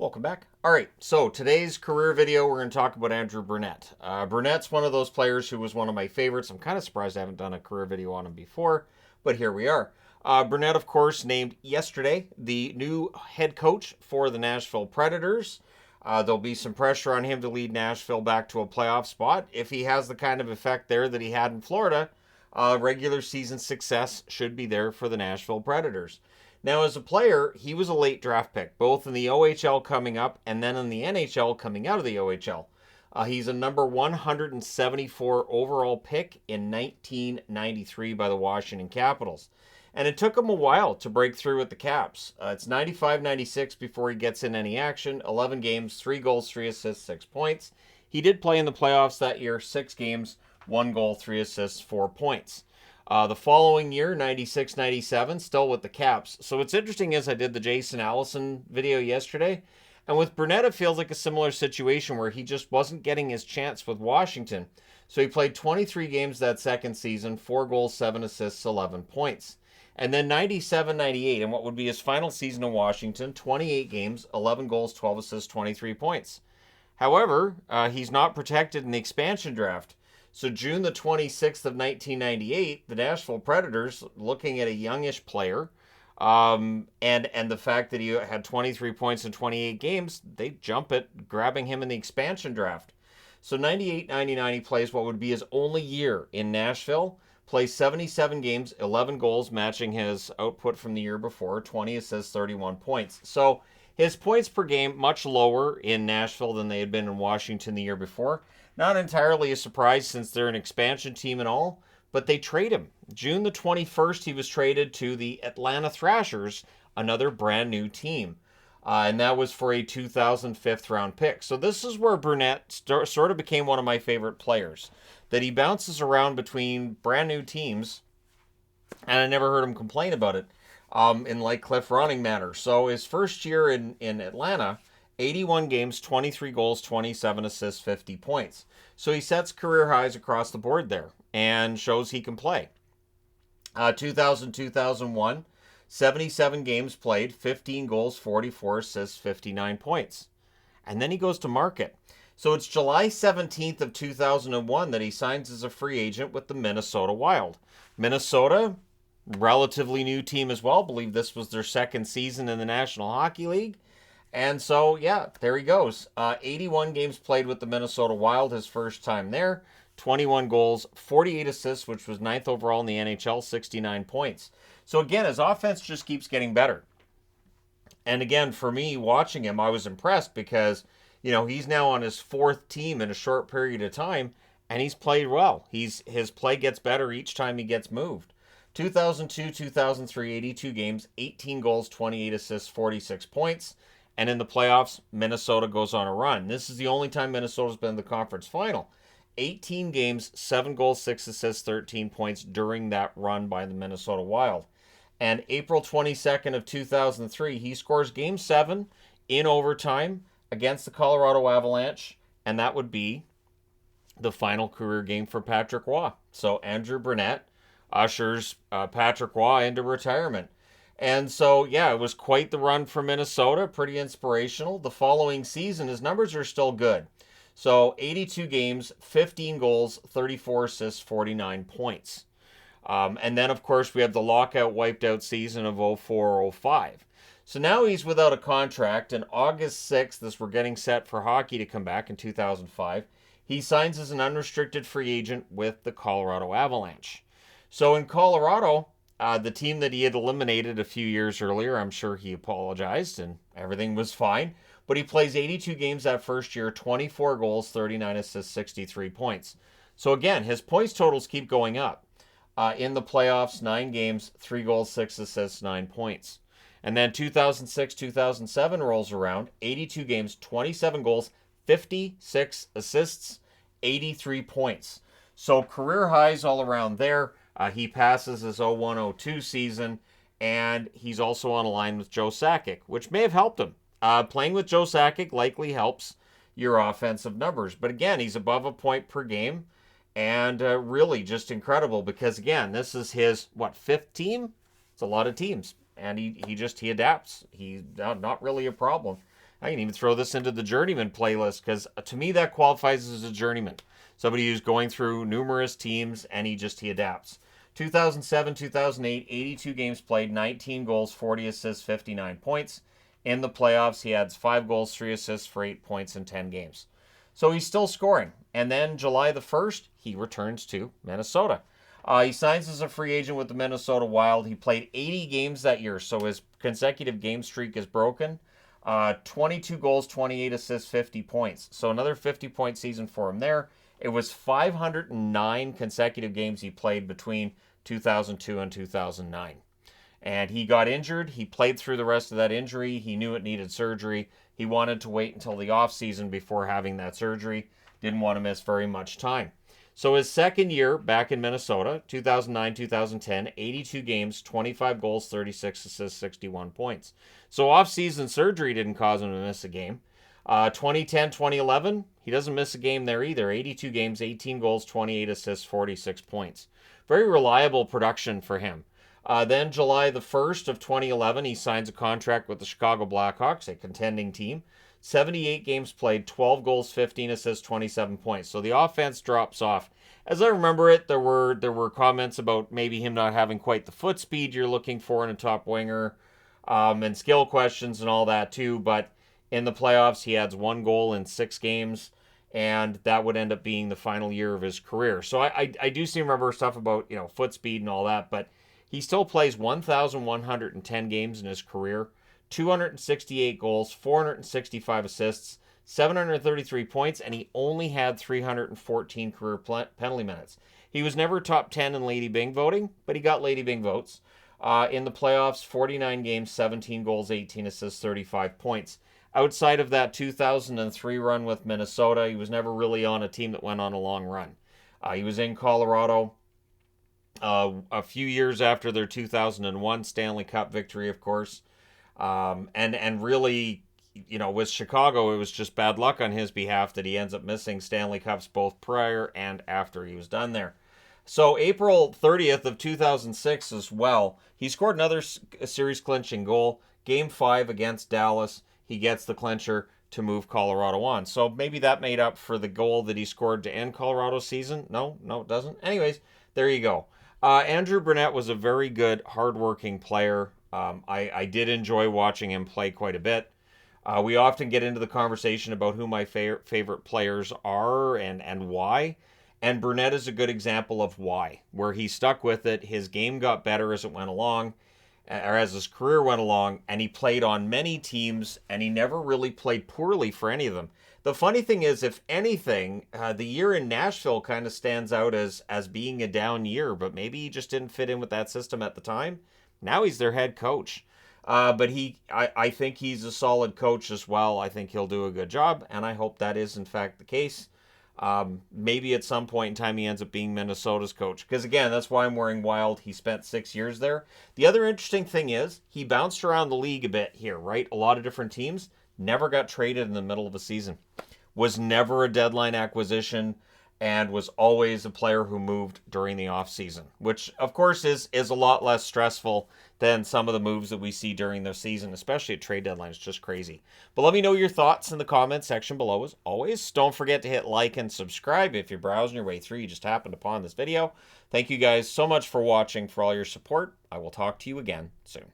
Welcome back. All right, so today's career video, we're going to talk about Andrew Brunette. Brunette's one of those players who was one of my favorites. I'm kind of surprised I haven't done a career video on him before, but here we are. Brunette, of course, named yesterday the new head coach for the Nashville Predators. There'll be some pressure on him to lead Nashville back to a playoff spot. If he has the kind of effect there that he had in Florida, regular season success should be there for the Nashville Predators. Now, as a player, he was a late draft pick, both in the OHL coming up and then in the NHL coming out of the OHL. He's a number 174 overall pick in 1993 by the Washington Capitals. And it took him a while to break through with the Caps. It's 95-96 before he gets in any action. 11 games, 3 goals, 3 assists, 6 points. He did play in the playoffs that year, 6 games, 1 goal, 3 assists, 4 points. The following year, 96-97, still with the Caps. So what's interesting is I did the Jason Allison video yesterday, and with Brunette, it feels like a similar situation where he just wasn't getting his chance with Washington. So he played 23 games that second season, 4 goals, 7 assists, 11 points. And then 97-98, in what would be his final season in Washington, 28 games, 11 goals, 12 assists, 23 points. However, he's not protected in the expansion draft. So June the 26th of 1998, the Nashville Predators, looking at a youngish player, and the fact that he had 23 points in 28 games, they jump at grabbing him in the expansion draft. So 98-99, he plays what would be his only year in Nashville, plays 77 games, 11 goals, matching his output from the year before, 20 assists, 31 points. So his points per game much lower in Nashville than they had been in Washington the year before. Not entirely a surprise since they're an expansion team and all, but they trade him. June the 21st, he was traded to the Atlanta Thrashers, another brand new team. And that was for a 2005 round pick. So this is where Brunette sort of became one of my favorite players. That he bounces around between brand new teams, and I never heard him complain about it in like Cliff Ronning manner. So his first year in Atlanta, 81 games, 23 goals, 27 assists, 50 points. So he sets career highs across the board there and shows he can play. 2000-2001, 77 games played, 15 goals, 44 assists, 59 points. And then he goes to market. So it's July 17th of 2001 that he signs as a free agent with the Minnesota Wild. Minnesota, relatively new team as well. I believe this was their second season in the National Hockey League. And so, yeah, there he goes. 81 games played with the Minnesota Wild, his first time there. 21 goals, 48 assists, which was 9th overall in the NHL, 69 points. So again, his offense just keeps getting better. And again, for me, watching him, I was impressed because, you know, he's now on his 4th team in a short period of time, and he's played well. His play gets better each time he gets moved. 2002-2003, 82 games, 18 goals, 28 assists, 46 points. And in the playoffs, Minnesota goes on a run. This is the only time Minnesota's been in the conference final. 18 games, 7 goals, 6 assists, 13 points during that run by the Minnesota Wild. And April 22nd of 2003, he scores Game 7 in overtime against the Colorado Avalanche, and that would be the final career game for Patrick Roy. So Andrew Brunette ushers Patrick Roy into retirement. And so, yeah, it was quite the run for Minnesota, pretty inspirational. The following season, his numbers are still good. So 82 games, 15 goals, 34 assists, 49 points. And then, of course, we have the lockout, wiped out season of 04-05. So now he's without a contract, and August 6th, as we're getting set for hockey to come back in 2005, he signs as an unrestricted free agent with the Colorado Avalanche. So in Colorado, the team that he had eliminated a few years earlier, I'm sure he apologized and everything was fine. But he plays 82 games that first year, 24 goals, 39 assists, 63 points. So again, his points totals keep going up. In the playoffs, 9 games, 3 goals, 6 assists, 9 points. And then 2006-2007 rolls around, 82 games, 27 goals, 56 assists, 83 points. So career highs all around there. He passes his 01-02 season, and he's also on a line with Joe Sakic, which may have helped him. Playing with Joe Sakic likely helps your offensive numbers. But again, he's above a point per game, and really just incredible because, again, this is his, 5th team? It's a lot of teams, and he adapts. He's not really a problem. I can even throw this into the journeyman playlist because to me that qualifies as a journeyman. Somebody who's going through numerous teams and he adapts. 2007, 2008, 82 games played, 19 goals, 40 assists, 59 points. In the playoffs, he adds 5 goals, 3 assists for 8 points in 10 games. So he's still scoring. And then July the 1st, he returns to Minnesota. He signs as a free agent with the Minnesota Wild. He played 80 games that year, so his consecutive game streak is broken. 22 goals, 28 assists, 50 points. So another 50-point season for him there. It was 509 consecutive games he played between 2002 and 2009. And he got injured. He played through the rest of that injury. He knew it needed surgery. He wanted to wait until the offseason before having that surgery. Didn't want to miss very much time. So his second year back in Minnesota, 2009-2010, 82 games, 25 goals, 36 assists, 61 points. So off-season surgery didn't cause him to miss a game. 2010-2011, he doesn't miss a game there either. 82 games, 18 goals, 28 assists, 46 points. Very reliable production for him. Then July the 1st of 2011, he signs a contract with the Chicago Blackhawks, a contending team. 78 games played, 12 goals, 15 assists, 27 points. So the offense drops off. As I remember it, there were comments about maybe him not having quite the foot speed you're looking for in a top winger, and skill questions and all that too. But in the playoffs, he adds 1 goal in 6 games, and that would end up being the final year of his career. So I do seem to remember stuff about foot speed and all that, but he still plays 1,110 games in his career. 268 goals, 465 assists, 733 points, and he only had 314 career penalty minutes. He was never top 10 in Lady Byng voting, but he got Lady Byng votes. In the playoffs, 49 games, 17 goals, 18 assists, 35 points. Outside of that 2003 run with Minnesota, he was never really on a team that went on a long run. He was in Colorado a few years after their 2001 Stanley Cup victory, of course. And really, with Chicago, it was just bad luck on his behalf that he ends up missing Stanley Cups both prior and after he was done there. So April 30th of 2006 as well, he scored another series clinching goal. Game 5 against Dallas, he gets the clincher to move Colorado on. So maybe that made up for the goal that he scored to end Colorado's season. No, it doesn't. Anyways, there you go. Andrew Brunette was a very good, hardworking player. I did enjoy watching him play quite a bit. We often get into the conversation about who my favorite players are and why. And Brunette is a good example of why, where he stuck with it. His game got better as it went along, or as his career went along, and he played on many teams, and he never really played poorly for any of them. The funny thing is, if anything, the year in Nashville kind of stands out as being a down year, but maybe he just didn't fit in with that system at the time. Now he's their head coach. But I think he's a solid coach as well. I think he'll do a good job, and I hope that is in fact the case. Maybe at some point in time he ends up being Minnesota's coach. Because again, that's why I'm wearing Wild. He spent 6 years there. The other interesting thing is he bounced around the league a bit here, right? A lot of different teams. Never got traded in the middle of a season. Was never a deadline acquisition, and was always a player who moved during the offseason, which of course is a lot less stressful than some of the moves that we see during the season, especially at trade deadline. It's just crazy. But let me know your thoughts in the comment section below as always. Don't forget to hit like and subscribe if you're browsing your way through. You just happened upon this video. Thank you guys so much for watching, for all your support. I will talk to you again soon.